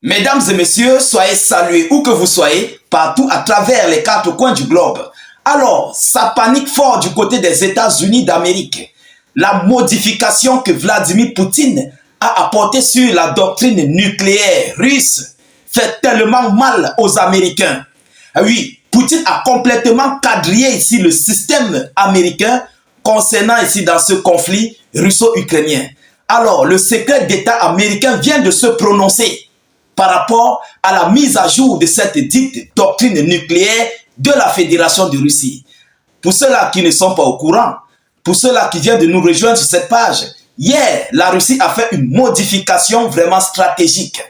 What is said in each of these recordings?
Mesdames et messieurs, soyez salués où que vous soyez, partout à travers les quatre coins du globe. Alors, ça panique fort du côté des États-Unis d'Amérique. La modification que Vladimir Poutine a apportée sur la doctrine nucléaire russe fait tellement mal aux Américains. Oui, Poutine a complètement quadrillé ici le système américain concernant ici dans ce conflit russo-ukrainien. Alors, le secret d'État américain vient de se prononcer par rapport à la mise à jour de cette dite doctrine nucléaire de la Fédération de Russie. Pour ceux-là qui ne sont pas au courant, pour ceux-là qui viennent de nous rejoindre sur cette page, hier, la Russie a fait une modification vraiment stratégique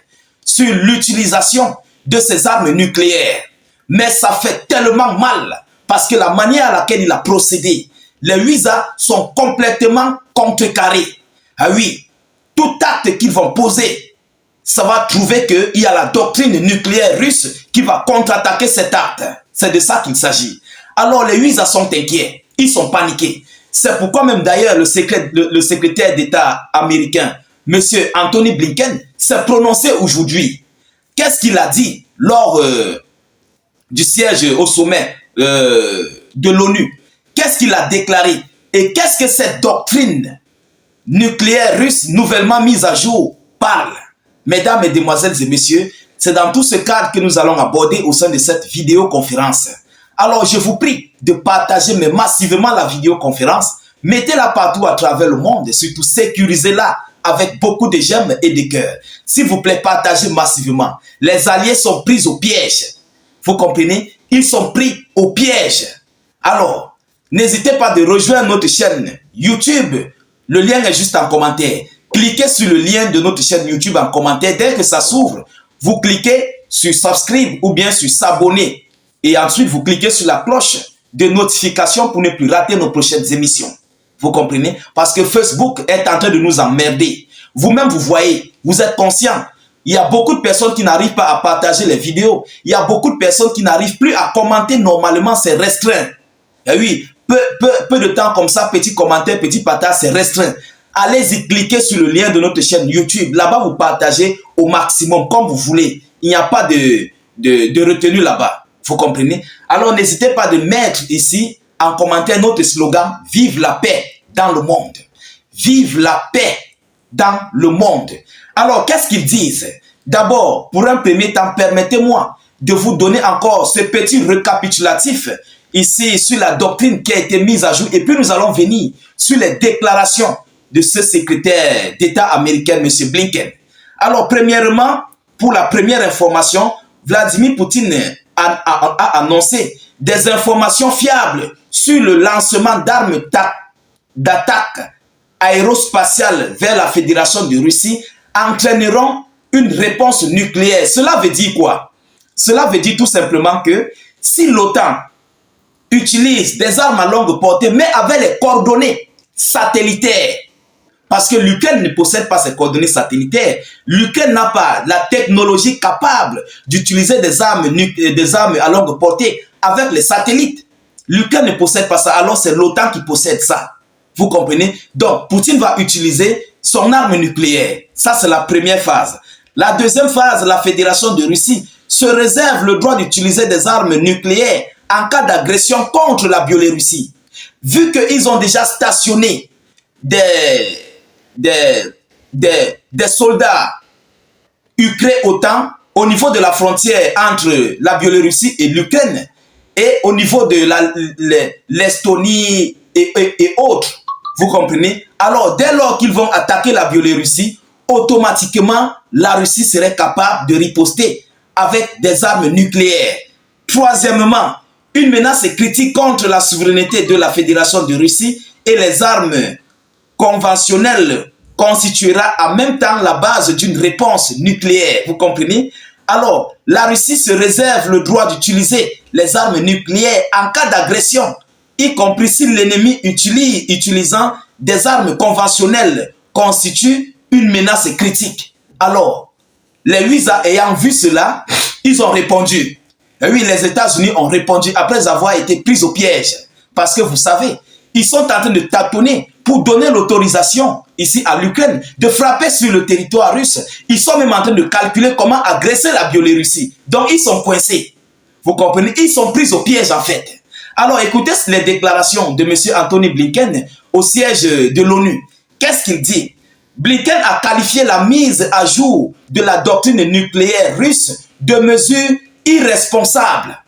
sur l'utilisation de ses armes nucléaires. Mais ça fait tellement mal parce que la manière à laquelle il a procédé, les visas sont complètement contrecarrés. Ah oui, tout acte qu'ils vont poser, ça va trouver qu'il y a la doctrine nucléaire russe qui va contre-attaquer cet acte. C'est de ça qu'il s'agit. Alors les visas sont inquiets, ils sont paniqués. C'est pourquoi même d'ailleurs le secrétaire d'État américain, M. Anthony Blinken, s'est prononcé aujourd'hui. Qu'est-ce qu'il a dit lors du siège au sommet de l'ONU? Qu'est-ce qu'il a déclaré? Et qu'est-ce que cette doctrine nucléaire russe nouvellement mise à jour parle? Mesdames, mesdemoiselles et messieurs, c'est dans tout ce cadre que nous allons aborder au sein de cette vidéoconférence. Alors, je vous prie de partager mais massivement la vidéoconférence. Mettez-la partout à travers le monde et surtout sécurisez-la avec beaucoup de j'aime et de cœur. S'il vous plaît, partagez massivement. Les alliés sont pris au piège. Vous comprenez? Ils sont pris au piège. Alors, n'hésitez pas de rejoindre notre chaîne YouTube. Le lien est juste en commentaire. Cliquez sur le lien de notre chaîne YouTube en commentaire. Dès que ça s'ouvre, vous cliquez sur subscribe ou bien sur s'abonner. Et ensuite, vous cliquez sur la cloche de notification pour ne plus rater nos prochaines émissions. Vous comprenez? Parce que Facebook est en train de nous emmerder. Vous-même, vous voyez, vous êtes conscient. Il y a beaucoup de personnes qui n'arrivent pas à partager les vidéos. Il y a beaucoup de personnes qui n'arrivent plus à commenter normalement, c'est restreint. Et oui, peu de temps comme ça, petit commentaire, petit partage, c'est restreint. Allez-y, cliquez sur le lien de notre chaîne YouTube. Là-bas, vous partagez au maximum, comme vous voulez. Il n'y a pas de retenue là-bas. Vous comprenez? Alors, n'hésitez pas de mettre ici en commentaire notre slogan « Vive la paix dans le monde ». Vive la paix dans le monde. Alors, qu'est-ce qu'ils disent? D'abord, pour un premier temps, permettez-moi de vous donner encore ce petit récapitulatif ici sur la doctrine qui a été mise à jour. Et puis, nous allons venir sur les déclarations de ce secrétaire d'État américain, M. Blinken. Alors, premièrement, pour la première information, Vladimir Poutine a annoncé des informations fiables sur le lancement d'armes d'attaque aérospatiale vers la Fédération de Russie entraîneront une réponse nucléaire. Cela veut dire quoi? Cela veut dire tout simplement que si l'OTAN utilise des armes à longue portée, mais avec les coordonnées satellitaires, parce que l'Ukraine ne possède pas ces coordonnées satellitaires. L'Ukraine n'a pas la technologie capable d'utiliser des armes à longue portée avec les satellites. L'Ukraine ne possède pas ça, alors c'est l'OTAN qui possède ça. Vous comprenez? Donc, Poutine va utiliser son arme nucléaire. Ça, c'est la première phase. La deuxième phase, la Fédération de Russie se réserve le droit d'utiliser des armes nucléaires en cas d'agression contre la Biélorussie. Vu qu'ils ont déjà stationné des soldats ukrainiens OTAN au niveau de la frontière entre la Biélorussie et l'Ukraine et au niveau de l'Estonie et autres. Vous comprenez? Alors, dès lors qu'ils vont attaquer la Biélorussie, automatiquement, la Russie serait capable de riposter avec des armes nucléaires. Troisièmement, une menace critique contre la souveraineté de la Fédération de Russie et les armes conventionnelle constituera en même temps la base d'une réponse nucléaire. Vous comprenez? Alors, la Russie se réserve le droit d'utiliser les armes nucléaires en cas d'agression, y compris si l'ennemi utilisant des armes conventionnelles constitue une menace critique. Alors, les USA ayant vu cela, ils ont répondu. Et oui, les États-Unis ont répondu après avoir été pris au piège. Parce que vous savez, ils sont en train de tâtonner pour donner l'autorisation ici à l'Ukraine, de frapper sur le territoire russe. Ils sont même en train de calculer comment agresser la Biélorussie. Donc ils sont coincés. Vous comprenez? Ils sont pris au piège en fait. Alors écoutez les déclarations de M. Anthony Blinken au siège de l'ONU. Qu'est-ce qu'il dit? Blinken a qualifié la mise à jour de la doctrine nucléaire russe de mesure irresponsable.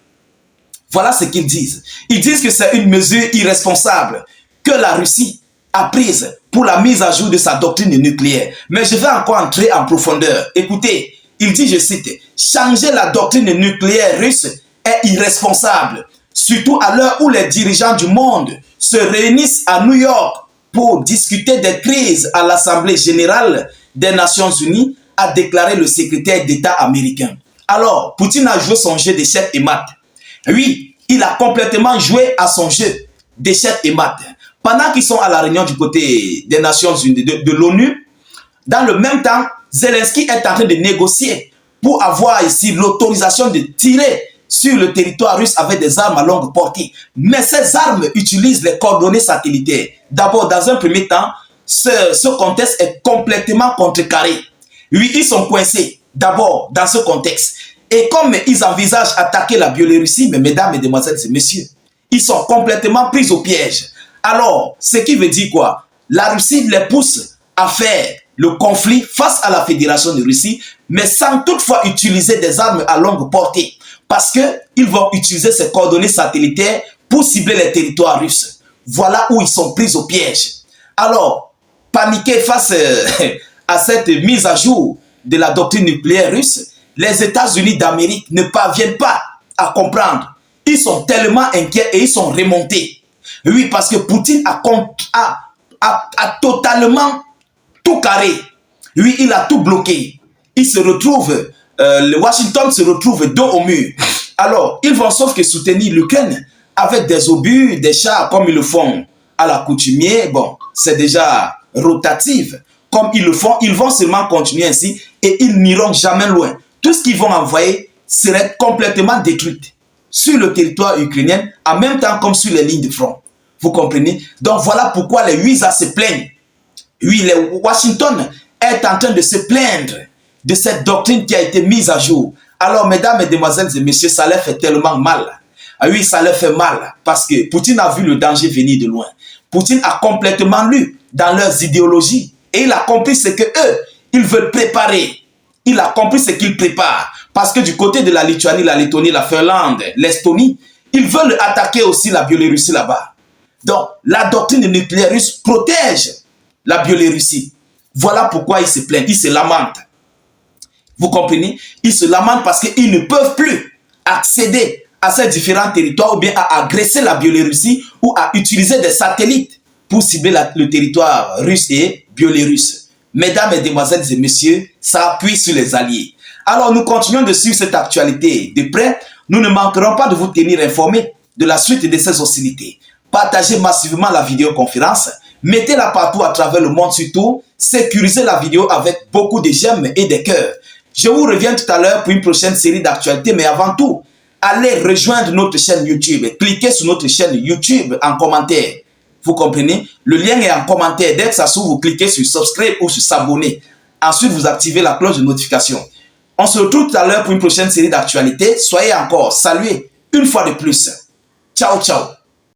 Voilà ce qu'ils disent. Ils disent que c'est une mesure irresponsable que la Russie a prise pour la mise à jour de sa doctrine nucléaire. Mais je vais encore entrer en profondeur. Écoutez, il dit, je cite, « Changer la doctrine nucléaire russe est irresponsable, surtout à l'heure où les dirigeants du monde se réunissent à New York pour discuter des crises à l'Assemblée générale des Nations Unies », a déclaré le secrétaire d'État américain. Alors, Poutine a joué son jeu d'échecs et maths. Oui, il a complètement joué à son jeu d'échecs et maths. Pendant qu'ils sont à la réunion du côté des Nations Unies, de l'ONU, dans le même temps, Zelensky est en train de négocier pour avoir ici l'autorisation de tirer sur le territoire russe avec des armes à longue portée. Mais ces armes utilisent les coordonnées satellitaires. D'abord, dans un premier temps, ce contexte est complètement contrecarré. Oui, ils sont coincés d'abord dans ce contexte. Et comme ils envisagent attaquer la Biélorussie, mais mesdames, mesdemoiselles et messieurs, ils sont complètement pris au piège. Alors, ce qui veut dire quoi? La Russie les pousse à faire le conflit face à la Fédération de Russie, mais sans toutefois utiliser des armes à longue portée. Parce qu'ils vont utiliser ces coordonnées satellitaires pour cibler les territoires russes. Voilà où ils sont pris au piège. Alors, paniquer face à cette mise à jour de la doctrine nucléaire russe, les États-Unis d'Amérique ne parviennent pas à comprendre. Ils sont tellement inquiets et ils sont remontés. Oui, parce que Poutine a totalement tout carré. Oui, il a tout bloqué. Il se retrouve, Washington se retrouve dos au mur. Alors, ils vont sauf que soutenir l'Ukraine avec des obus, des chars comme ils le font à l'accoutumée. Bon, c'est déjà rotatif. Comme ils le font, ils vont seulement continuer ainsi et ils n'iront jamais loin. Tout ce qu'ils vont envoyer serait complètement détruit sur le territoire ukrainien, en même temps comme sur les lignes de front. Vous comprenez? Donc voilà pourquoi les USA se plaignent. Oui, Washington est en train de se plaindre de cette doctrine qui a été mise à jour. Alors, mesdames, mesdemoiselles et messieurs, ça leur fait tellement mal. Ah oui, ça leur fait mal parce que Poutine a vu le danger venir de loin. Poutine a complètement lu dans leurs idéologies et il a compris ce que eux, ils veulent préparer. Il a compris ce qu'ils préparent. Parce que du côté de la Lituanie, la Lettonie, la Finlande, l'Estonie, ils veulent attaquer aussi la Biélorussie là-bas. Donc, la doctrine nucléaire russe protège la Biélorussie. Voilà pourquoi ils se plaignent, ils se lamentent. Vous comprenez? Ils se lamentent parce qu'ils ne peuvent plus accéder à ces différents territoires ou bien à agresser la Biélorussie ou à utiliser des satellites pour cibler le territoire russe et biélorusse. Mesdames, mesdemoiselles et messieurs, ça appuie sur les alliés. Alors, nous continuons de suivre cette actualité de près. Nous ne manquerons pas de vous tenir informés de la suite de ces hostilités. Partagez massivement la vidéoconférence. Mettez-la partout à travers le monde, surtout. Sécurisez la vidéo avec beaucoup de j'aime et de cœurs. Je vous reviens tout à l'heure pour une prochaine série d'actualités. Mais avant tout, allez rejoindre notre chaîne YouTube. Cliquez sur notre chaîne YouTube en commentaire. Vous comprenez? Le lien est en commentaire. Dès que ça s'ouvre, vous cliquez sur subscribe ou sur s'abonner. Ensuite, vous activez la cloche de notification. On se retrouve tout à l'heure pour une prochaine série d'actualités. Soyez encore salués une fois de plus. Ciao, ciao.